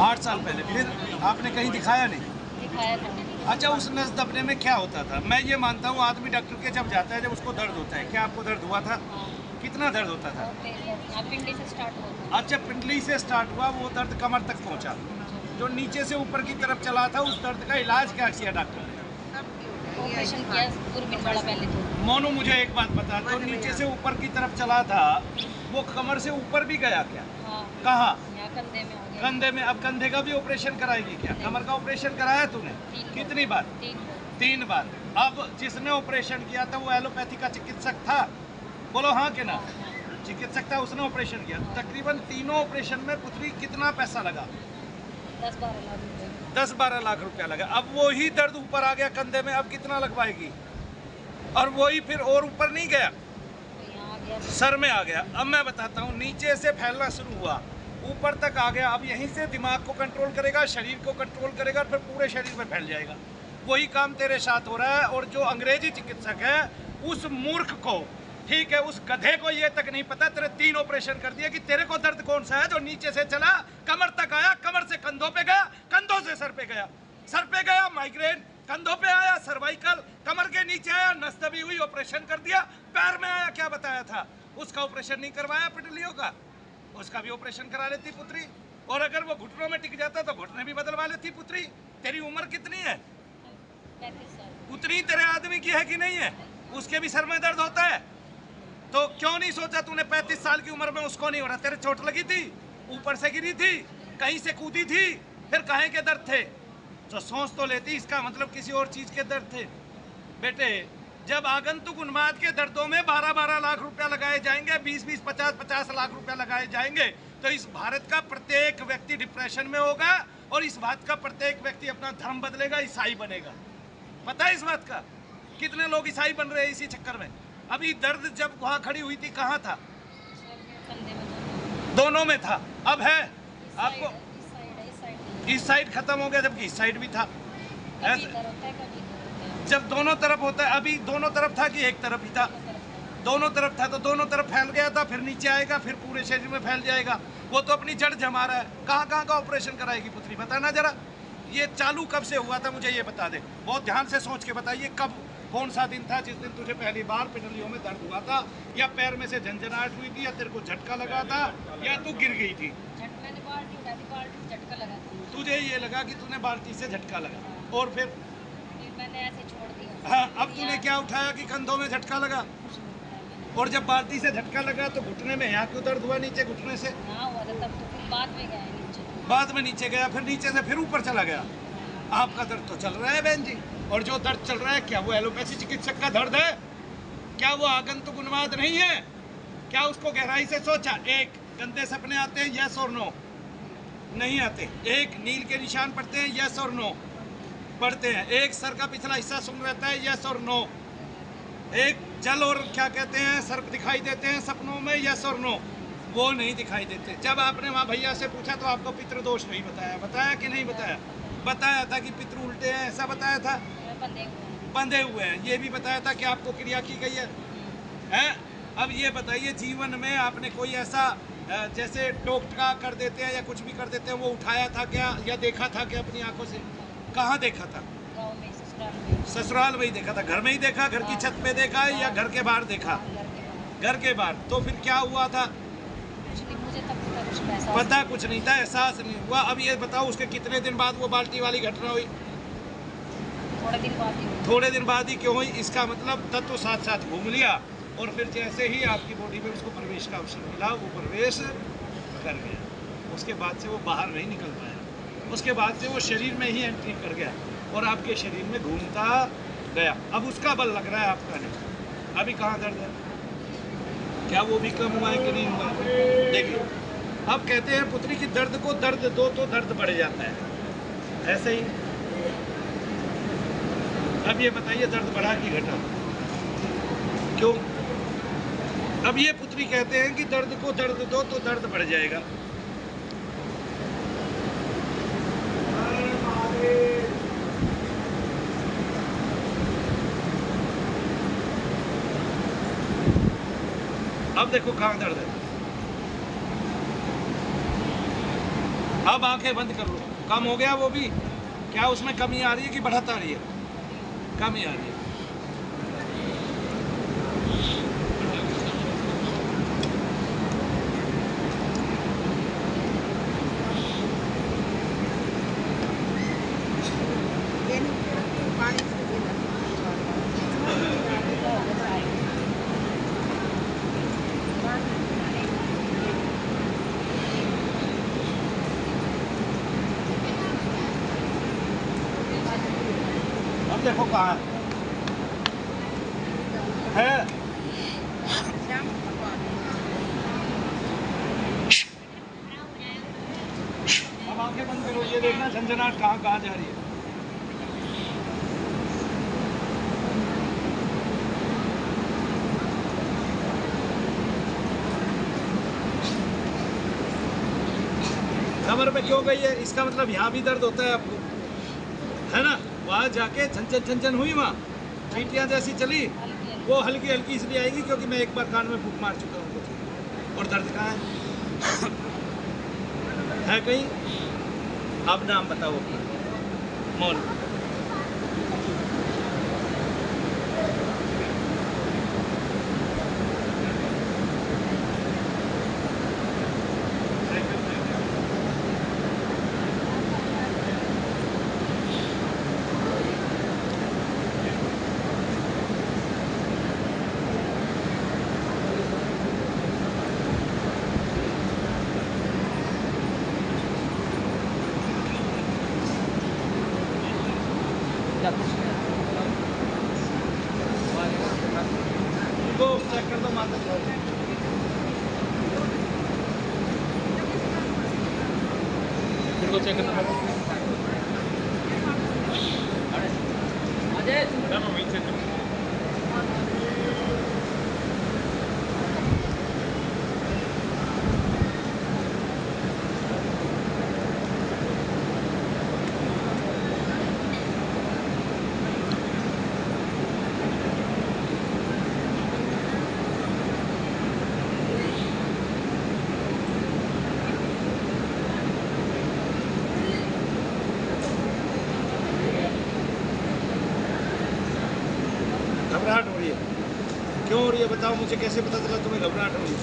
8 साल पहले। फिर आपने कहीं दिखाया नहीं? दिखाया था। अच्छा, उस नस दबने में क्या होता था? मैं ये मानता हूँ आदमी डॉक्टर के जब जाता है जब उसको दर्द होता है, क्या आपको दर्द हुआ था? हाँ, कितना दर्द होता था? बहुत तेज दर्द, यहाँ पिंडी से स्टार्ट हुआ था। अच्छा, पिंडली से स्टार्ट हुआ, वो दर्द कमर तक पहुंचा, जो नीचे से ऊपर की तरफ चला था, उस दर्द का इलाज क्या किया डॉक्टर ने? ऑपरेशन किया दूरबीन वाला पहले तो। मोनू मुझे एक बात बता, जो नीचे से ऊपर की तरफ चला था वो कमर से ऊपर भी गया क्या? हाँ, कहाँ? यहाँ कंधे में आ गया। कंधे में? अब कंधे का भी ऑपरेशन कराएगी क्या? कमर का ऑपरेशन कराया तूने? कितनी बार? 3 बार। अब जिसने ऑपरेशन किया था वो एलोपैथी का चिकित्सक था? बोलो हाँ कि ना? चिकित्सक था, उसने ऑपरेशन किया। तकरीबन तीनों ऑपरेशन में पुत्री कितना पैसा लगा? 10-12 लाख रुपए। 10-12 लाख रुपया लगा। अब वही दर्द ऊपर आ गया कंधे में, अब कितना लगवाएगी? और वही फिर और ऊपर नहीं गया, तो यहाँ आ गया। सर में आ गया। अब मैं बताता हूँ, नीचे से फैलना शुरू हुआ, ऊपर तक आ गया। अब यहीं से दिमाग को कंट्रोल करेगा, शरीर को कंट्रोल करेगा, फिर पूरे शरीर में फैल जाएगा। वही काम तेरे साथ हो रहा है। और जो अंग्रेजी चिकित्सक है उस मूर्ख को, ठीक है, उस गधे को ये तक नहीं पता तेरे 3 ऑपरेशन कर दिए कि तेरे को दर्द कौन सा है, जो नीचे से चला कमर तक आया, कमर से कंधों पे गया, कंधों से सर पे गया, सर पे गया माइग्रेन, कंधों पे आया सर्वाइकल, कमर के नीचे आया नस दबी हुई, ऑपरेशन कर दिया। पैर में आया, क्या बताया था? उसका ऑपरेशन नहीं करवाया पिटलियों का, उसका भी ऑपरेशन करा लेती पुत्री। और अगर वो घुटनों में टिक जाता तो घुटने भी बदलवा लेती पुत्री। तेरी उम्र कितनी है? 35 साल। उतनी तेरे आदमी की है कि नहीं है? उसके भी सर में दर्द होता है, तो क्यों नहीं सोचा तूने 35 साल की उम्र में उसको नहीं हो रहा? तेरे चोट लगी थी, ऊपर से गिरी थी, कहीं से कूदी थी, फिर काहे के दर्द थे? तो सोच तो लेती, इसका मतलब किसी और चीज के दर्द थे। बेटे, जब आगंतुक उन्माद के दर्दों में 12-12 लाख रुपया लगाए जाएंगे, 20-20, 50-50 लाख रुपया लगाए जाएंगे, तो इस भारत का प्रत्येक व्यक्ति डिप्रेशन में होगा और इस बात का प्रत्येक व्यक्ति अपना धर्म बदलेगा, ईसाई बनेगा। पता है इस बात का? कितने लोग ईसाई बन रहे हैं इसी चक्कर में। अभी दर्द जब वहां खड़ी हुई थी कहाँ था? कंधे में दोनों में था। अब है आपको? इस साइड इस साइड खत्म हो गया, जबकि इस साइड भी था। कभी ऐसे इधर होता है, कभी इधर होता है। जब दोनों तरफ होता है, अभी दोनों तरफ था कि एक तरफ ही था? दोनों तरफ था, तो दोनों तरफ फैल गया था, फिर नीचे आएगा, फिर पूरे शरीर में फैल जाएगा। वो तो अपनी जड़ जमा रहा है। कहाँ कहाँ का ऑपरेशन कराएगी पुत्री, बताना जरा। ये चालू कब से हुआ था, मुझे ये बता दे। बहुत ध्यान से सोच के बताइए, कब, कौन सा दिन था जिस दिन तुझे पहली बार पिंडलियों में दर्द हुआ था? या पैर में से झंझनाहट हुई थी, या तेरे को झटका लगा था, या तू गिर गई थी? मैंने बाल्टी उठा दी, बाल्टी से झटका लगा था। तुझे ये लगा कि तूने बाल्टी से झटका लगा, और फिर मैंने ऐसे छोड़ दिया। हाँ, अब तूने क्या उठाया कि कंधों में झटका लगा? और जब बाल्टी से झटका लगा तो घुटने में यहाँ क्यों दर्द हुआ, नीचे घुटने से? हाँ हुआ था तब, तो फिर बाद में गया नीचे। बाद में नीचे गया, फिर नीचे से फिर ऊपर चला गया। आपका दर्द तो चल रहा है बहन जी, और जो दर्द चल रहा है क्या वो एलोपैथी चिकित्सक का दर्द है? क्या वो आगंतुक उन्माद नहीं है? क्या उसको गहराई से सोचा? एक, गंदे सपने आते हैं, यस और नो? नहीं आते। एक, नील के निशान पड़ते हैं, यस और नो? पड़ते हैं। एक, सर का पिछला हिस्सा सुन रहता है, यस और नो? एक, जल और क्या कहते हैं, सर्प दिखाई देते हैं सपनों में, यस और नो? वो नहीं दिखाई देते। जब आपने वहाँ भैया से पूछा तो आपको पितृदोष नहीं बताया, बताया कि नहीं बताया? बताया था कि पितृ उल्टे हैं, ऐसा बताया था? बंधे हुए हैं, ये भी बताया था कि आपको क्रिया की गई है? अब ये बताइए, जीवन में आपने कोई ऐसा जैसे टोकटा कर देते हैं या कुछ भी कर देते हैं, वो उठाया था क्या, या देखा था क्या अपनी आंखों से? कहाँ देखा था? गाँव में, ससुराल में। ससुराल में ही देखा था? घर में ही देखा, घर की छत पे देखा है, या घर के बाहर देखा? घर के बाहर। तो फिर क्या हुआ था? मुझे तब कुछ पता कुछ नहीं था, एहसास नहीं हुआ। अब ये बताओ, उसके कितने दिन बाद वो बाल्टी वाली घटना हुई? थोड़े दिन बाद ही। थोड़े दिन बाद ही क्यों हुई? इसका मतलब तत्व साथ साथ घूम लिया, और फिर जैसे ही आपकी बॉडी में उसको प्रवेश का अवसर मिला, वो प्रवेश कर गया। उसके बाद से वो बाहर नहीं निकल पाया, उसके बाद से वो शरीर में ही एंट्री कर गया और आपके शरीर में घूमता गया। अब उसका बल लग रहा है, आपका नहीं। अभी कहाँ दर्द है? क्या वो भी कम हुआ है कि नहीं हुआ? देखिए, अब कहते हैं पुत्री की दर्द को दर्द दो तो दर्द बढ़ जाता है, ऐसे ही। अब ये बताइए, दर्द बढ़ा कि घटा? क्यों? अब ये पुत्री कहते हैं कि दर्द को दर्द दो तो दर्द बढ़ जाएगा। अब देखो कहाँ दर्द है। अब आंखें बंद कर लो। कम हो गया वो भी? क्या उसमें कमी आ रही है कि बढ़त आ रही है? कमी आ रही है। अब देखो कहाँ है। अब आंखें बंद करो, ये देखना झंझनाहट कहाँ कहाँ जा रही है। कमर पे क्यों गई है? इसका मतलब यहाँ भी दर्द होता है आपको, है ना? वहाँ जाके छन छन हुई, वहाँ चींटियाँ जैसी चली, वो हल्की हल्की इसलिए आएगी क्योंकि मैं एक बार कान में फूंक मार चुका हूँ कुछ। और दर्द कहाँ है कहीं? अब नाम बताओ अपना। मौन। उनको चेक कर दो माता। फिर को चेक करना पड़ेगा। घबराहट हो रही है? क्यों हो रही है बताओ मुझे, कैसे पता चला तुम्हें घबराहट हो रही है?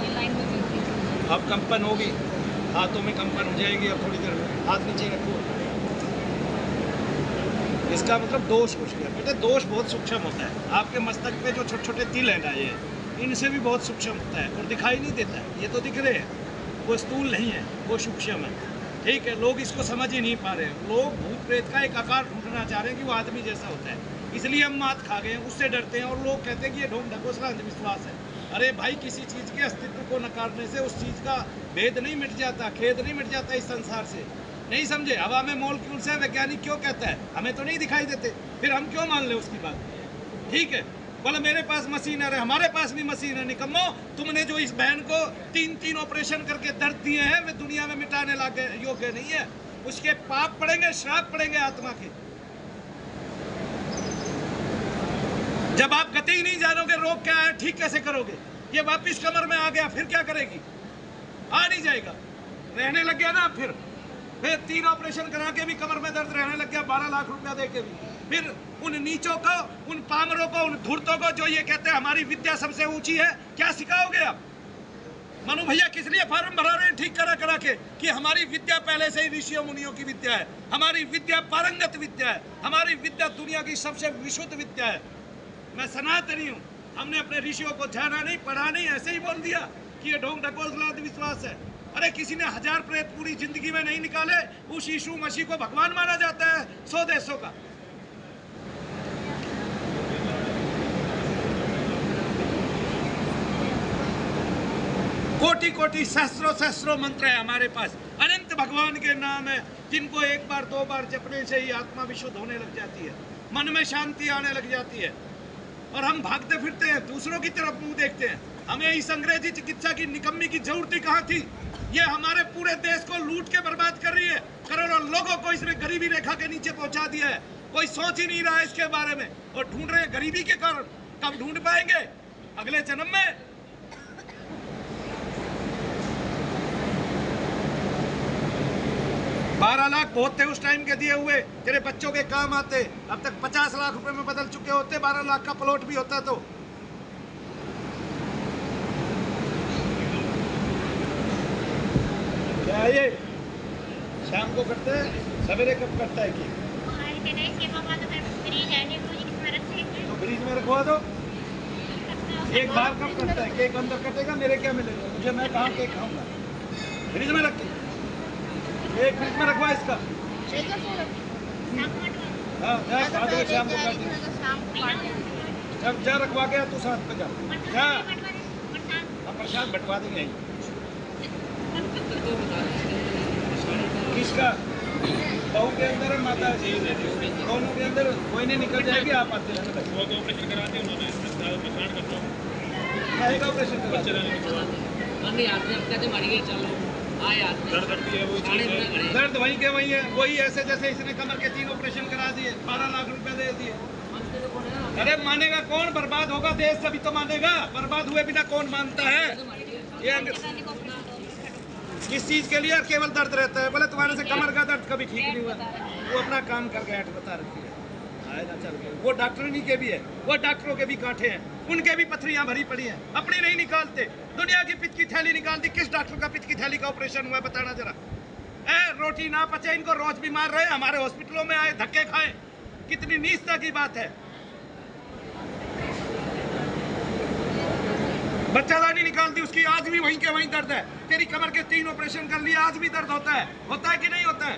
ये लाइन में भी हो रही थी। अब कंपन होगी, हाथों में कंपन हो जाएगी। अब थोड़ी देर में हाथ नीचे रखो। इसका मतलब दोष कुछ गया बेटा। दोष बहुत सूक्ष्म होता है। आपके मस्तक पे जो छोटे छोटे तिल हैं ना, ये इनसे भी बहुत सूक्ष्म होता है और दिखाई नहीं देता है। ये तो दिख रहे हैं, वो स्थूल नहीं है, वो सूक्ष्म है। ठीक है, लोग इसको समझ ही नहीं पा रहे हैं। लोग भूत प्रेत का एक आकार ढूंढना चाह रहे हैं कि वो आदमी जैसा होता है, इसलिए हम मात खा गए हैं, उससे डरते हैं। और लोग कहते हैं कि ये ढोंग ढकोसला अंधविश्वास है। अरे भाई, किसी चीज़ के अस्तित्व को नकारने से उस चीज़ का भेद नहीं मिट जाता, खेद नहीं मिट जाता इस संसार से। नहीं समझे? हवा में मॉलिक्यूल्स है, वैज्ञानिक क्यों कहता है? हमें तो नहीं दिखाई देते, फिर हम क्यों मान ले उसकी बात? ठीक है, बोले मेरे पास मशीन है, हमारे पास भी मशीन है। निकम्मो, तुमने जो इस बहन को 3 ऑपरेशन करके दर्द दिए हैं, वे दुनिया में मिटाने लागे योग्य नहीं है। उसके पाप पड़ेंगे, श्राप पड़ेंगे आत्मा के। जब आप गति ही नहीं जानोगे रोग क्या है, ठीक कैसे करोगे? ये वापिस कमर में आ गया, फिर क्या करेगी? आ नहीं जाएगा, रहने लग गया ना। फिर 3 ऑपरेशन करा के भी कमर में दर्द रहने लग गया, 12 लाख रुपया दे के भी। फिर उन नीचों को, उन पामरों को, उन धूर्तों को जो ये कहते हैं हमारी विद्या सबसे ऊंची है, क्या सिखाओगे आप? मनु भैया किस लिए फार्म भरा रहे हैं ठीक करा के कि हमारी विद्या पहले से ही ऋषियों मुनियों की विद्या है, हमारी विद्या पारंगत विद्या है, हमारी विद्या दुनिया की सबसे विशुद्ध विद्या है। मैं सनातनी हूँ, हमने अपने ऋषियों को जाना नहीं, पढ़ा नहीं, ऐसे ही बोल दिया कि ये ढोंग ढकोसला अंधविश्वास है। अरे किसी ने 1000 प्रेत पूरी जिंदगी में नहीं निकाले, उस यीशु मसीह को भगवान माना जाता है 100 देशों का। कोटि कोटि सहस्रों सहस्रों मंत्र है हमारे पास, अनंत भगवान के नाम है, जिनको एक बार 2 बार जपने से ही आत्मा विशुद्ध होने लग जाती है, मन में शांति आने लग जाती है। और हम भागते फिरते हैं, दूसरों की तरफ मुंह देखते हैं। हमें इस अंग्रेजी चिकित्सा की निकम्मी की जरूरत ही कहाँ थी? ये हमारे पूरे देश को लूट के बर्बाद कर रही है। करोड़ों लोगों को इसने गरीबी रेखा के नीचे पहुंचा दिया है। कोई सोच ही नहीं रहा है इसके बारे में, और ढूंढ रहे हैं गरीबी के कारण। कब ढूंढ पाएंगे? अगले जन्म में। 12 लाख बहुत थे उस टाइम के दिए हुए, तेरे बच्चों के काम आते। अब तक 50 लाख रुपए में बदल चुके होते, 12 लाख का प्लॉट भी होता तो। क्या ये शाम को करते हैं, सवेरे कब करता है? कि तो फ्रीज में रखवा दो। एक बार कब करता है? केक अंदर कटेगा, मेरे क्या मिलेगा मुझे? मैं कहाँ केक खाऊंगा? फ्रिज में रख के, एक फ्रिज में रखवा इसका। हाँ जा खा दो, शाम को काट दो। जब जा रखवा गया तो साथ पे जा, हम प्रसाद बंटवा देंगे यहीं। किसका? बहू के अंदर है, माता जी दोनों के अंदर, कोई नहीं निकल जाएगी। आप आते हैं ऑपरेशन कराते उन्होंने ऑपरेशन दर्द वहीं के वहीं है, वही ऐसे जैसे इसने कमर के 3 ऑपरेशन करा दिए, 12 लाख रुपए दे दिए। अरे मानेगा कौन? बर्बाद होगा देश तभी तो मानेगा, बर्बाद हुए बिना कौन मानता है? ये किस चीज के लिए? केवल दर्द रहता है। बोले तुम्हारे से कमर का दर्द कभी ठीक नहीं हुआ। वो अपना काम कर गया, बता रखी है, आएगा चल के। वो डॉक्टरनी के भी है, वो डॉक्टरों के भी कांटे हैं, उनके भी पथरियां भरी पड़ी हैं, अपनी नहीं निकालते। दुनिया की पिच की थैली निकाल दी। किस डॉक्टर का पिच की थैली का ऑपरेशन हुआ बताना जरा। रोटी ना पचे, इनको रोज बीमार रहे, हमारे हॉस्पिटलों में आए, धक्के खाए, कितनी नीचता की बात है। बच्चादानी निकाल दी उसकी, आज भी वहीं के वहीं दर्द है। तेरी कमर के 3 ऑपरेशन कर लिए, आज भी दर्द होता है कि नहीं होता है?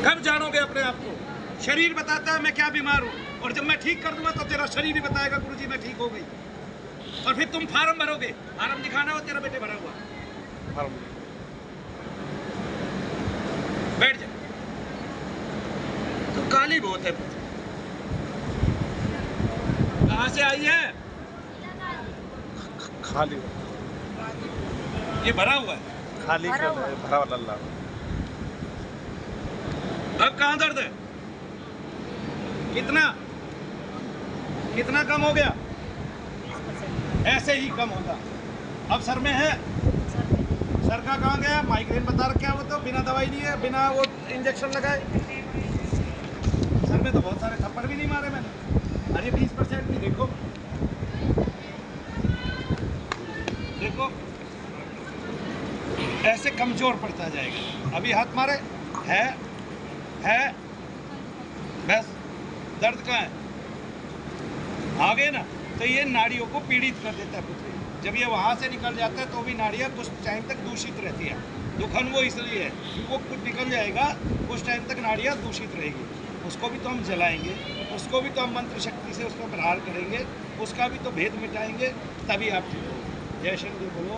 कब जानोगे अपने आप को? शरीर बताता है मैं क्या बीमार हूं, और जब मैं ठीक कर दूंगा तो तेरा शरीर ही बताएगा गुरुजी मैं ठीक हो गई। और फिर तुम फार्म भरोगे, फार्म दिखाना हो तेरा बेटे भरा हुआ फार्म। बैठ जा, तो काली बहुत है। कहाँ से आई है? खाली ये भरा हुआ है, खाली भरा वाला अल्लाह। अब कहाँ दर्द है? कितना कितना कम हो गया? ऐसे ही कम होगा। अब सर में है, सर का कहाँ गया? माइग्रेन बता रखा है वो तो, बिना दवाई नहीं है, बिना वो इंजेक्शन लगाए। सर में तो बहुत सारे थप्पड़ भी नहीं मारे मैंने। अरे 20% भी देखो, देखो ऐसे कमजोर पड़ता जाएगा। अभी हाथ मारे, है बस। दर्द कहाँ है? आगे ना, तो ये नाड़ियों को पीड़ित कर देता है पुत्री। जब ये वहाँ से निकल जाता है तो भी नाड़ियाँ कुछ टाइम तक दूषित रहती है। दुखन वो इसलिए है कि वो कुछ निकल जाएगा, कुछ टाइम तक नाड़ियाँ दूषित रहेगी। उसको भी तो हम जलाएंगे, उसको भी तो हम मंत्र शक्ति से उसका प्रहार करेंगे, उसका भी तो भेद मिटाएंगे, तभी आप ठीक हो। जय शंकर बोलो।